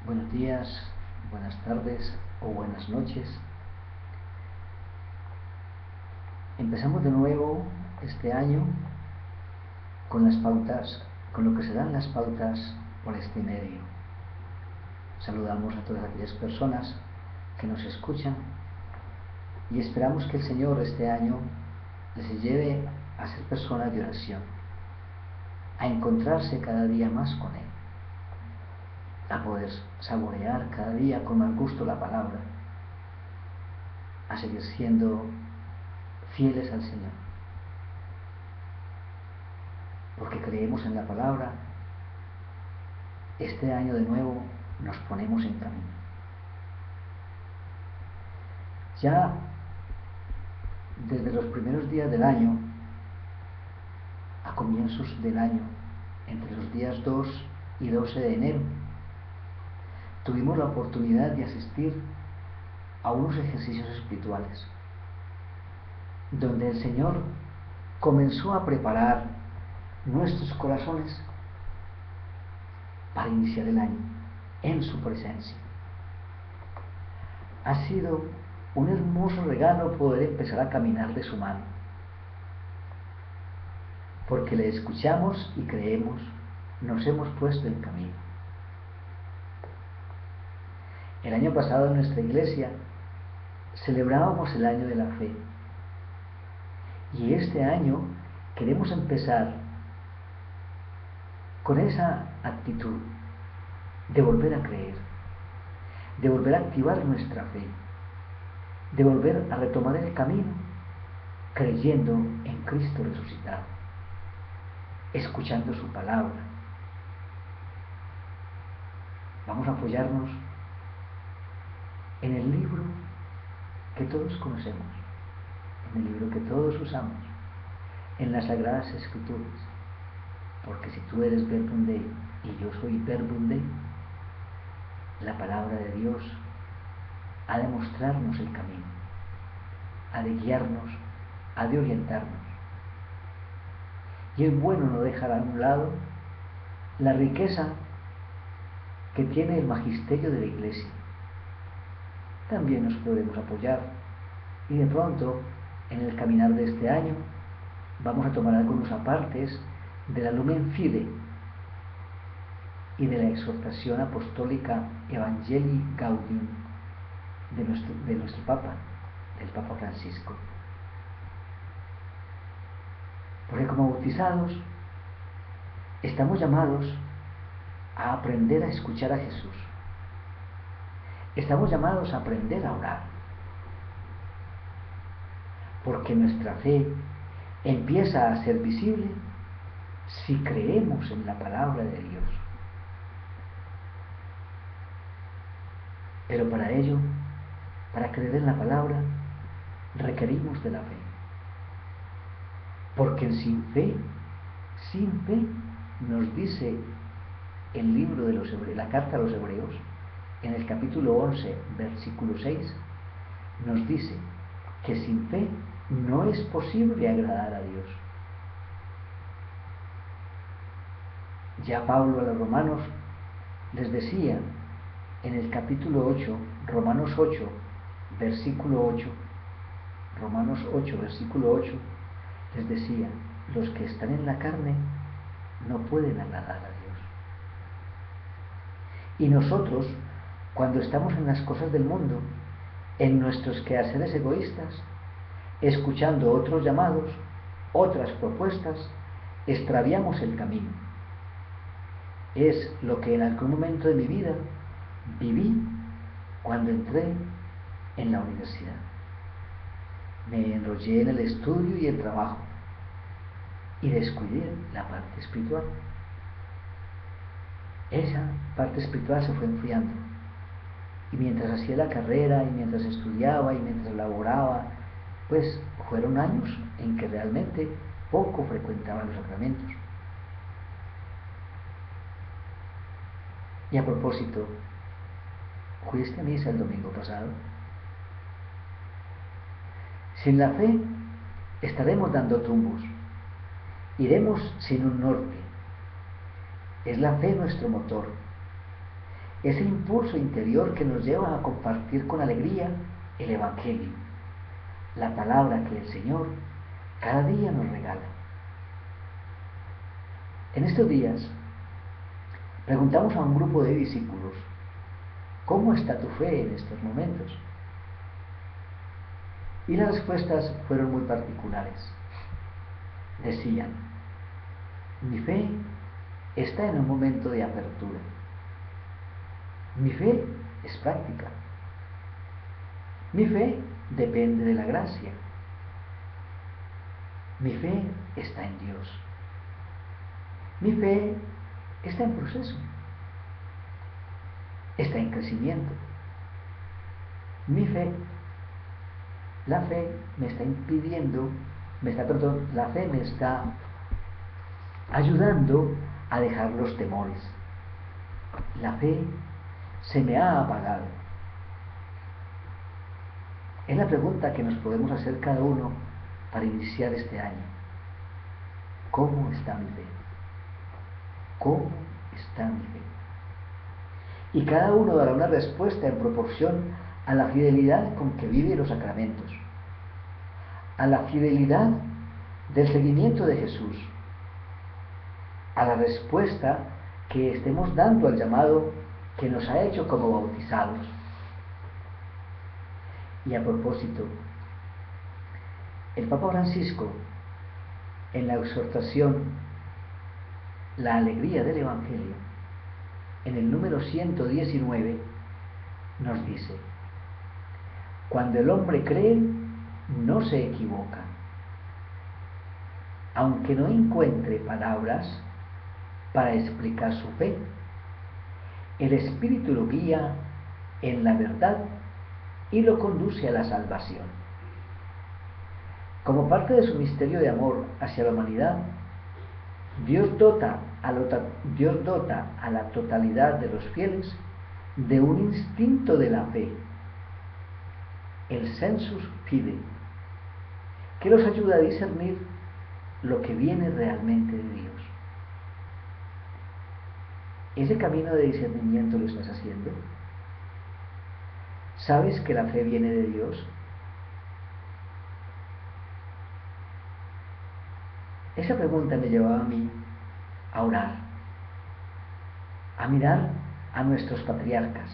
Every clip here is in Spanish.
Buenos días, buenas tardes o buenas noches. Empezamos de nuevo este año con las pautas, con lo que serán las pautas por este medio. Saludamos a todas aquellas personas que nos escuchan y esperamos que el Señor este año les lleve a ser personas de oración, a encontrarse cada día más con Él, a poder saborear cada día con más gusto la palabra, a seguir siendo fieles al Señor, porque creemos en la palabra. Este año de nuevo nos ponemos en camino. Ya desde los primeros días del año, a comienzos del año, entre los días 2 y 12 de enero, tuvimos la oportunidad de asistir a unos ejercicios espirituales, donde el Señor comenzó a preparar nuestros corazones para iniciar el año en su presencia. Ha sido un hermoso regalo poder empezar a caminar de su mano, porque le escuchamos y creemos, nos hemos puesto en camino. El año pasado en nuestra iglesia celebrábamos el año de la fe, y este año queremos empezar con esa actitud de volver a creer, de volver a activar nuestra fe, de volver a retomar el camino creyendo en Cristo resucitado, escuchando su palabra. Vamos a apoyarnos en el libro que todos conocemos, en el libro que todos usamos, en las Sagradas Escrituras, porque si tú eres Verbum Dei y yo soy Verbum Dei, la palabra de Dios ha de mostrarnos el camino, ha de guiarnos, ha de orientarnos. Y es bueno no dejar a un lado la riqueza que tiene el magisterio de la Iglesia. También nos podemos apoyar y de pronto en el caminar de este año vamos a tomar algunos apartes de la Lumen Fide y de la exhortación apostólica Evangelii Gaudium de nuestro Papa, del Papa Francisco. Porque como bautizados estamos llamados a aprender a escuchar a Jesús. Estamos llamados a aprender a orar. Porque nuestra fe empieza a ser visible si creemos en la palabra de Dios. Pero para ello, para creer en la palabra, requerimos de la fe. Porque sin fe, nos dice el libro de los Hebreos, la carta a los Hebreos, en el capítulo 11, versículo 6, nos dice que sin fe no es posible agradar a Dios. Ya Pablo a los romanos les decía en el capítulo 8, Romanos 8, versículo 8, Romanos 8, versículo 8, les decía, los que están en la carne no pueden agradar a Dios. Y nosotros, cuando estamos en las cosas del mundo, en nuestros quehaceres egoístas, escuchando otros llamados, otras propuestas, extraviamos el camino. Es lo que en algún momento de mi vida viví cuando entré en la universidad. Me enrollé en el estudio y el trabajo y descuidé la parte espiritual. Esa parte espiritual se fue enfriando, y mientras hacía la carrera y mientras estudiaba y mientras laboraba, pues fueron años en que realmente poco frecuentaba los sacramentos. Y a propósito, ¿fuiste a misa el domingo pasado? Sin la fe estaremos dando tumbos, iremos sin un norte. Es la fe nuestro motor, ese impulso interior que nos lleva a compartir con alegría el Evangelio, la palabra que el Señor cada día nos regala. En estos días preguntamos a un grupo de discípulos: ¿cómo está tu fe en estos momentos? Y las respuestas fueron muy particulares. Decían: mi fe está en un momento de apertura. Mi fe es práctica. Mi fe depende de la gracia. Mi fe está en Dios. Mi fe está en proceso. Está en crecimiento. Mi fe, la fe me está impidiendo, la fe me está ayudando a dejar los temores. La fe se me ha apagado. Es la pregunta que nos podemos hacer cada uno para iniciar este año. ¿Cómo está mi fe? ¿Cómo está mi fe? Y cada uno dará una respuesta en proporción a la fidelidad con que vive los sacramentos, a la fidelidad del seguimiento de Jesús, a la respuesta que estemos dando al llamado que nos ha hecho como bautizados. Y a propósito, el Papa Francisco, en la exhortación La alegría del Evangelio, en el número 119, nos dice: cuando el hombre cree, no se equivoca. Aunque no encuentre palabras para explicar su fe, el Espíritu lo guía en la verdad y lo conduce a la salvación. Como parte de su misterio de amor hacia la humanidad, Dios dota a la totalidad de los fieles de un instinto de la fe, el sensus fidei, que los ayuda a discernir lo que viene realmente de Dios. ¿Ese camino de discernimiento lo estás haciendo? ¿Sabes que la fe viene de Dios? Esa pregunta me llevaba a mí a orar, a mirar a nuestros patriarcas,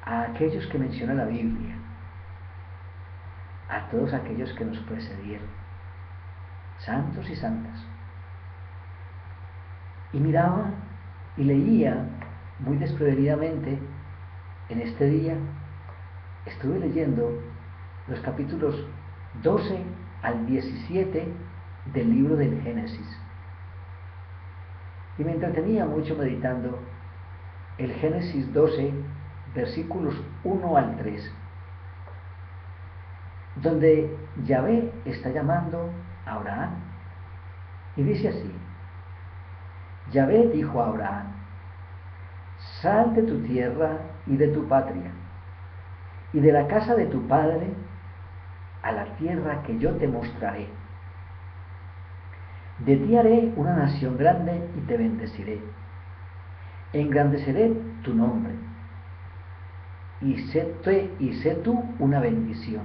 a aquellos que menciona la Biblia, a todos aquellos que nos precedieron, santos y santas. Y miraba y leía muy desprevenidamente. En este día estuve leyendo los capítulos 12 al 17 del libro del Génesis. Y me entretenía mucho meditando el Génesis 12, versículos 1 al 3, donde Yahvé está llamando a Abraham. Y dice así: Yahvé dijo a Abraham: sal de tu tierra y de tu patria, y de la casa de tu padre, a la tierra que yo te mostraré. De ti haré una nación grande y te bendeciré. Engrandeceré tu nombre, y sé tú una bendición.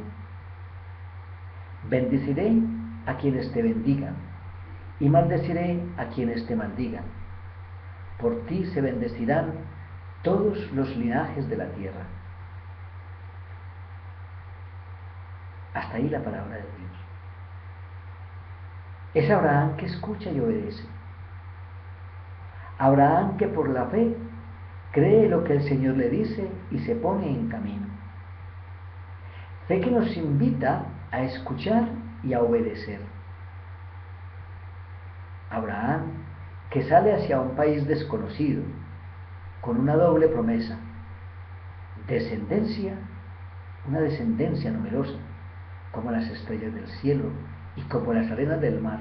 Bendeciré a quienes te bendigan, y maldeciré a quienes te maldigan. Por ti se bendecirán todos los linajes de la tierra. Hasta ahí la palabra de Dios. Es Abraham que escucha y obedece. Abraham que por la fe cree lo que el Señor le dice y se pone en camino. Fe que nos invita a escuchar y a obedecer. Abraham que sale hacia un país desconocido, con una doble promesa: descendencia, una descendencia numerosa, como las estrellas del cielo y como las arenas del mar,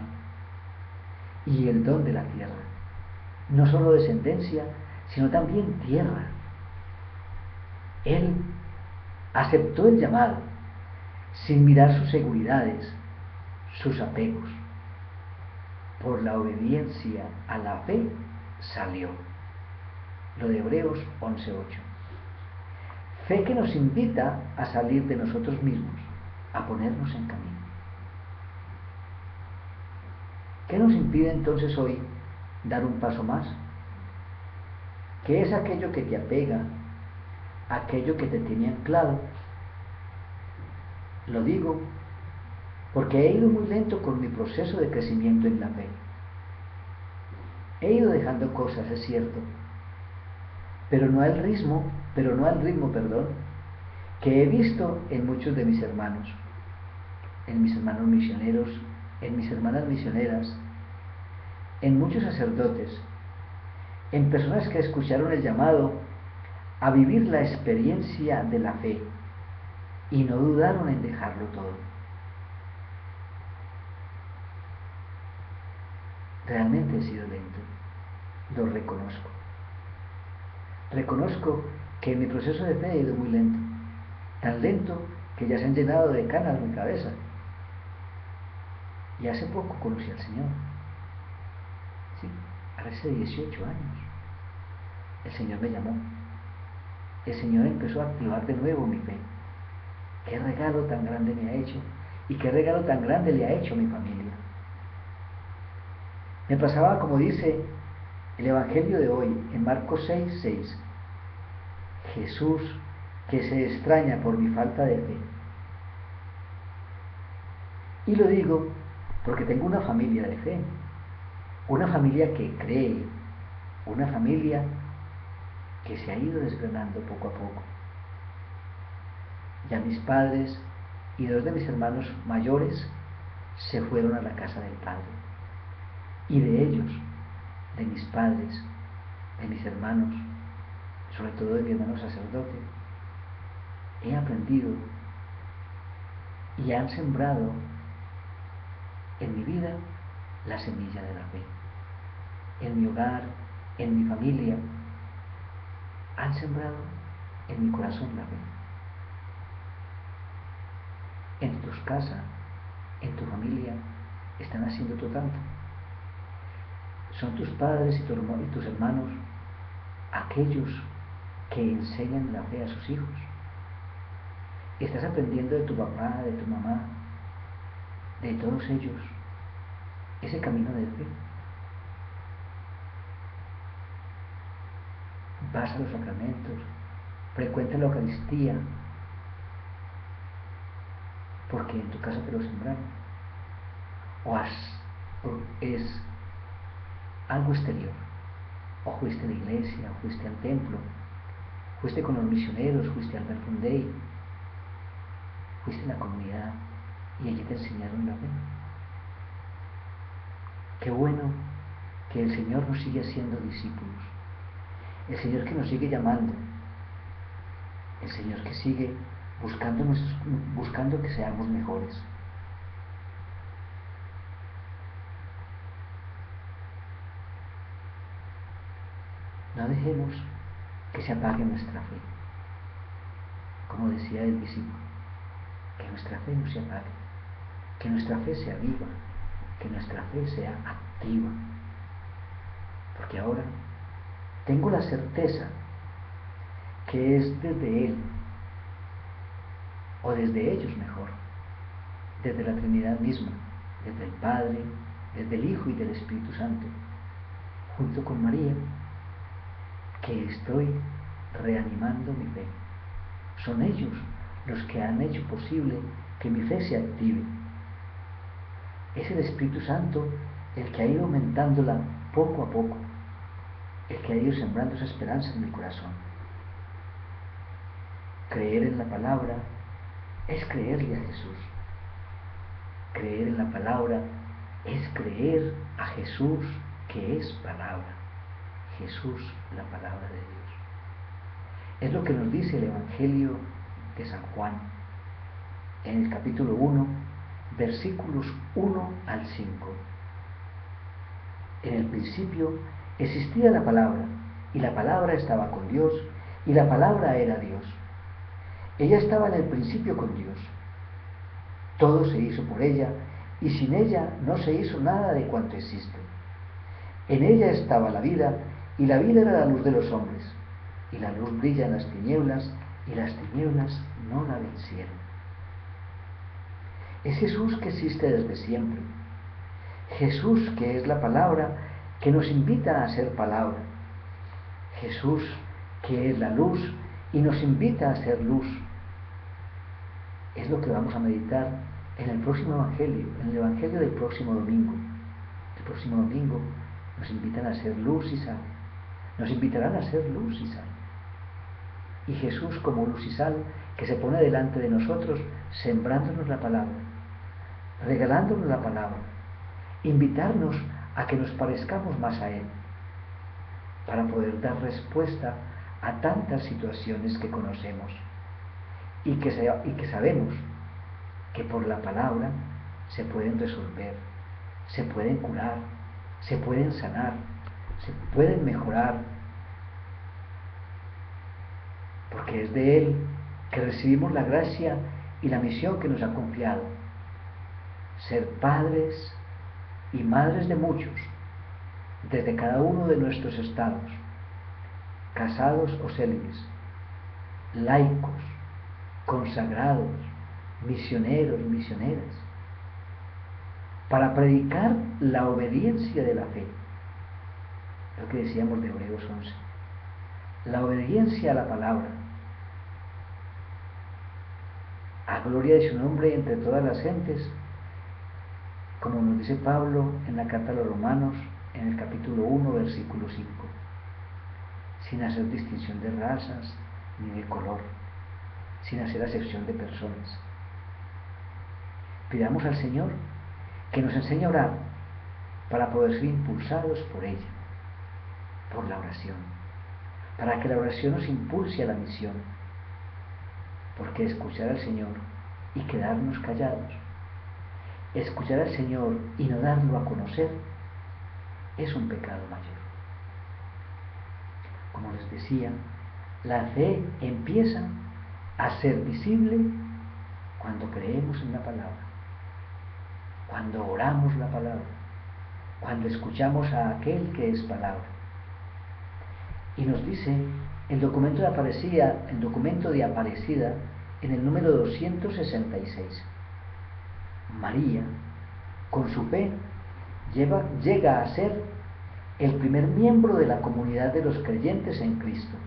y el don de la tierra. No solo descendencia, sino también tierra. Él aceptó el llamado sin mirar sus seguridades, sus apegos. Por la obediencia a la fe salió. lo de Hebreos 11:8. Fe que nos invita a salir de nosotros mismos, a ponernos en camino. ¿Qué nos impide entonces hoy dar un paso más? ¿Qué es aquello que te apega, aquello que te tiene anclado? Lo digo porque he ido muy lento con mi proceso de crecimiento en la fe. He ido dejando cosas, es cierto, pero no al ritmo, que he visto en muchos de mis hermanos, en mis hermanos misioneros, en mis hermanas misioneras, en muchos sacerdotes, en personas que escucharon el llamado a vivir la experiencia de la fe y no dudaron en dejarlo todo. Realmente he sido lento, lo reconozco. Reconozco que mi proceso de fe ha ido muy lento, tan lento que ya se han llenado de canas mi cabeza. Y hace poco conocí al Señor. Sí, hace 18 años. El Señor me llamó. El Señor empezó a activar de nuevo mi fe. Qué regalo tan grande me ha hecho y qué regalo tan grande le ha hecho a mi familia. Me pasaba como dice el Evangelio de hoy en Marcos 6:6. Jesús que se extraña por mi falta de fe. Y lo digo porque tengo una familia de fe, una familia que cree, una familia que se ha ido desgranando poco a poco. Ya mis padres y 2 de mis hermanos mayores se fueron a la casa del Padre. Y de ellos, de mis padres, de mis hermanos, sobre todo de mi hermano sacerdote, he aprendido y han sembrado en mi vida la semilla de la fe. En mi hogar, en mi familia, han sembrado en mi corazón la fe. En tus casas, en tu familia, están haciendo tú tanto. Son tus padres y tus hermanos aquellos que enseñan la fe a sus hijos. Estás aprendiendo de tu papá, de tu mamá, de todos ellos, ese camino de fe. Vas a los sacramentos, frecuenta la Eucaristía, porque en tu casa te lo sembraron. O es algo exterior. O fuiste a la iglesia, o fuiste al templo, fuiste con los misioneros, fuiste al Verbum Dei, fuiste en la comunidad y allí te enseñaron la fe. Qué bueno que el Señor nos sigue haciendo discípulos, el Señor que nos sigue llamando, el Señor que sigue buscando que seamos mejores. No dejemos que se apague nuestra fe. Como decía el discípulo, que nuestra fe no se apague, que nuestra fe sea viva, que nuestra fe sea activa. Porque ahora tengo la certeza que es desde Él, o desde ellos mejor, desde la Trinidad misma, desde el Padre, desde el Hijo y del Espíritu Santo, junto con María, que estoy reanimando mi fe. Son ellos los que han hecho posible que mi fe se active. Es el Espíritu Santo el que ha ido aumentándola poco a poco, el que ha ido sembrando esa esperanza en mi corazón. Creer en la palabra es creerle a Jesús. Creer en la palabra es creer a Jesús, que es palabra. Jesús, la palabra de Dios. Es lo que nos dice el Evangelio de San Juan, en el capítulo 1, versículos 1 al 5. En el principio existía la palabra, y la palabra estaba con Dios, y la palabra era Dios. Ella estaba en el principio con Dios. Todo se hizo por ella, y sin ella no se hizo nada de cuanto existe. En ella estaba la vida, y la vida era la luz de los hombres, y la luz brilla en las tinieblas, y las tinieblas no la vencieron. Es Jesús que existe desde siempre. Jesús que es la palabra que nos invita a ser palabra. Jesús que es la luz y nos invita a ser luz. Es lo que vamos a meditar en el próximo Evangelio, en el Evangelio del próximo domingo. El próximo domingo nos invitan a ser luz y sal. Nos invitarán a ser luz y sal. Y Jesús como luz y sal que se pone delante de nosotros sembrándonos la palabra, regalándonos la palabra, invitarnos a que nos parezcamos más a Él, para poder dar respuesta a tantas situaciones que conocemos y que sabemos que por la palabra se pueden resolver, se pueden curar, se pueden sanar, se pueden mejorar, porque es de Él que recibimos la gracia y la misión que nos ha confiado: ser padres y madres de muchos, desde cada uno de nuestros estados, casados o célibes, laicos, consagrados, misioneros, misioneras, para predicar la obediencia de la fe. Lo que decíamos de Hebreos 11. La obediencia a la palabra, a gloria de su nombre entre todas las gentes, como nos dice Pablo en la carta a los Romanos, en el capítulo 1, versículo 5, sin hacer distinción de razas ni de color, sin hacer acepción de personas. Pidamos al Señor que nos enseñe a orar para poder ser impulsados por ella, por la oración, para que la oración nos impulse a la misión, porque escuchar al Señor y quedarnos callados, escuchar al Señor y no darlo a conocer, es un pecado mayor. Como les decía, la fe empieza a ser visible cuando creemos en la palabra, cuando oramos la palabra, cuando escuchamos a aquel que es palabra. Y nos dice el documento de Aparecida en el número 266. María, con su fe, llega a ser el primer miembro de la comunidad de los creyentes en Cristo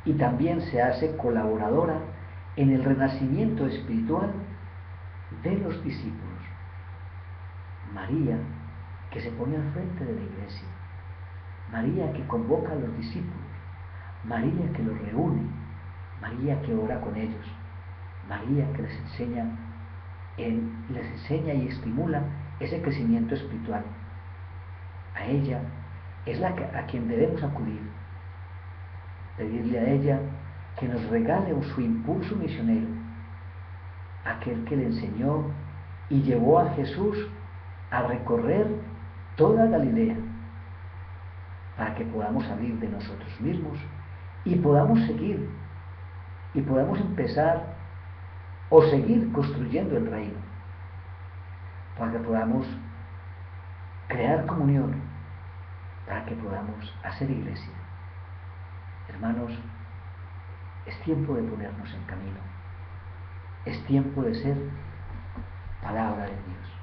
y también se hace colaboradora en el renacimiento espiritual de los discípulos. María, que se pone al frente de la iglesia, María que convoca a los discípulos, María que los reúne, María que ora con ellos, María que les enseña y estimula ese crecimiento espiritual. A ella es a quien debemos acudir, pedirle a ella que nos regale su impulso misionero, aquel que le enseñó y llevó a Jesús a recorrer toda Galilea, para que podamos salir de nosotros mismos y podamos seguir y podamos empezar o seguir construyendo el reino, para que podamos crear comunión, para que podamos hacer iglesia. Hermanos, es tiempo de ponernos en camino, es tiempo de ser palabra de Dios.